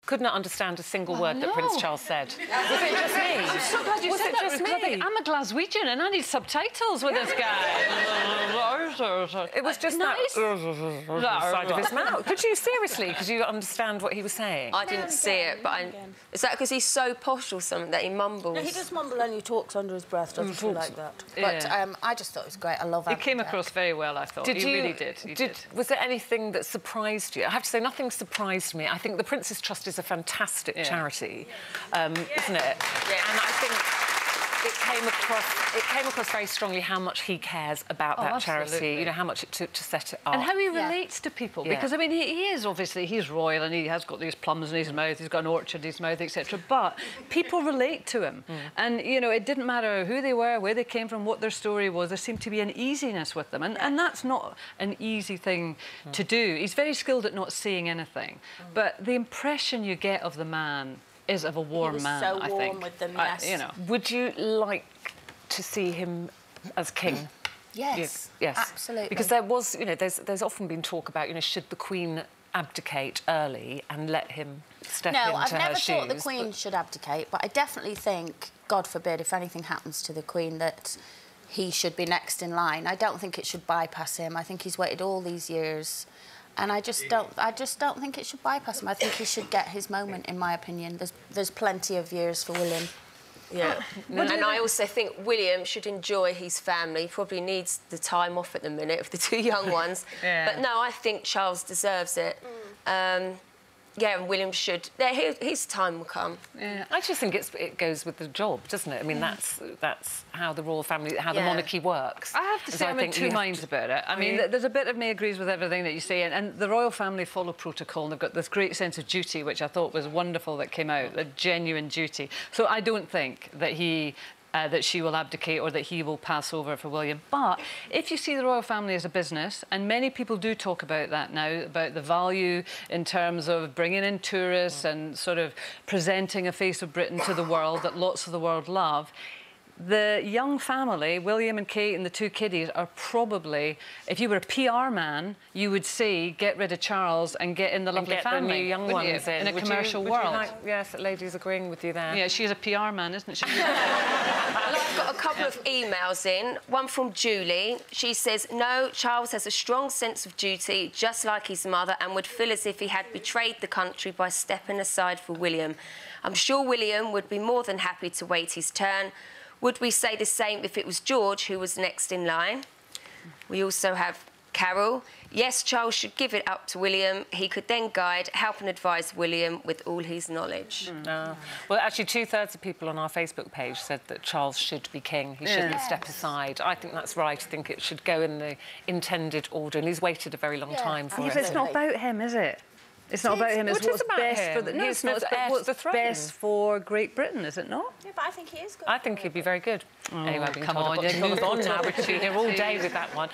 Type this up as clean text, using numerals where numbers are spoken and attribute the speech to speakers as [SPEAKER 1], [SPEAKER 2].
[SPEAKER 1] couldn't understand a single word that Prince Charles said. Was it just me?
[SPEAKER 2] I'm so glad you said that.
[SPEAKER 1] Was it just me?
[SPEAKER 2] I'm a Glaswegian and I need subtitles with this guy.
[SPEAKER 1] It was just
[SPEAKER 2] nice.
[SPEAKER 1] that side of his mouth. Could you, seriously, could you understand what he was saying?
[SPEAKER 3] I didn't see it, but is that because he's so posh or something that he mumbles?
[SPEAKER 4] No, he does mumble and he talks under his breath, doesn't he, like that?
[SPEAKER 2] Yeah.
[SPEAKER 4] But I just thought it was great. I love Ant and Dec.
[SPEAKER 2] He came across very well, I thought. He really did.
[SPEAKER 1] Was there anything that surprised you? I have to say, nothing surprised me. I think the Prince's Trust is a fantastic charity, isn't it?
[SPEAKER 3] Yeah.
[SPEAKER 1] And I think it came across very strongly how much he cares about that charity, you know, how much it took to set it up.
[SPEAKER 2] And how he relates to people, because, I mean, he is obviously, he's royal and he has got these plums in his mouth, he's got an orchard in his mouth, etc. But people relate to him. And, you know, it didn't matter who they were, where they came from, what their story was, there seemed to be an easiness with them. And that's not an easy thing to do. He's very skilled at not saying anything. But the impression you get of the man is of a warm man,
[SPEAKER 4] so
[SPEAKER 2] I
[SPEAKER 4] warm
[SPEAKER 2] think.
[SPEAKER 4] with them, yes.
[SPEAKER 2] You know.
[SPEAKER 1] Would you like to see him as king?
[SPEAKER 4] Yes,
[SPEAKER 1] yes,
[SPEAKER 4] absolutely.
[SPEAKER 1] Because there was, you know, there's often been talk about, you know, should the Queen abdicate early and let him step into her shoes?
[SPEAKER 4] No, I've never thought the Queen should abdicate, but I definitely think, God forbid, if anything happens to the Queen, that he should be next in line. I don't think it should bypass him. I think he's waited all these years. And I just don't think it should bypass him. I think he should get his moment, in my opinion. There's plenty of years for William.
[SPEAKER 3] Yeah. And I also think William should enjoy his family. He probably needs the time off at the minute of the two young ones. But no, I think Charles deserves it. Yeah, and William should. His time will come.
[SPEAKER 1] Yeah. I just think it goes with the job, doesn't it? I mean, that's how the royal family, how the monarchy works.
[SPEAKER 2] I have to say, I'm in two minds about it. I mean, there's a bit of me agrees with everything that you say, and the royal family follow protocol, and they've got this great sense of duty, which I thought was wonderful that came out, a genuine duty. So I don't think that that she will abdicate or that he will pass over for William. But if you see the royal family as a business, and many people do talk about that now, about the value in terms of bringing in tourists and sort of presenting a face of Britain to the world that lots of the world love, the young family, William and Kate and the two kiddies, are probably, if you were a PR man, you would say, get rid of Charles and get in the lovely family.
[SPEAKER 1] The new young ones
[SPEAKER 2] in a commercial world.
[SPEAKER 1] Yes, ladies agreeing with you there.
[SPEAKER 2] Yeah, she's a PR man, isn't she?
[SPEAKER 3] Well, I've got a couple of emails in. One from Julie. She says, no, Charles has a strong sense of duty, just like his mother, and would feel as if he had betrayed the country by stepping aside for William. I'm sure William would be more than happy to wait his turn. Would we say the same if it was George who was next in line? We also have Carol. Yes, Charles should give it up to William. He could then guide, help and advise William with all his knowledge.
[SPEAKER 1] Well, actually, 2/3 of people on our Facebook page said that Charles should be king. He shouldn't step aside. I think that's right. I think it should go in the intended order, and he's waited a very long time for it.
[SPEAKER 2] It's not about him, is it? It's not about him. It's what's best for the... No, it's not about what's best for Great Britain, is it not?
[SPEAKER 4] Yeah, but I think he is good.
[SPEAKER 1] I think he'd be very good.
[SPEAKER 2] Oh,
[SPEAKER 1] anyway,
[SPEAKER 2] come on,
[SPEAKER 1] move on now. We could be here all day with that one.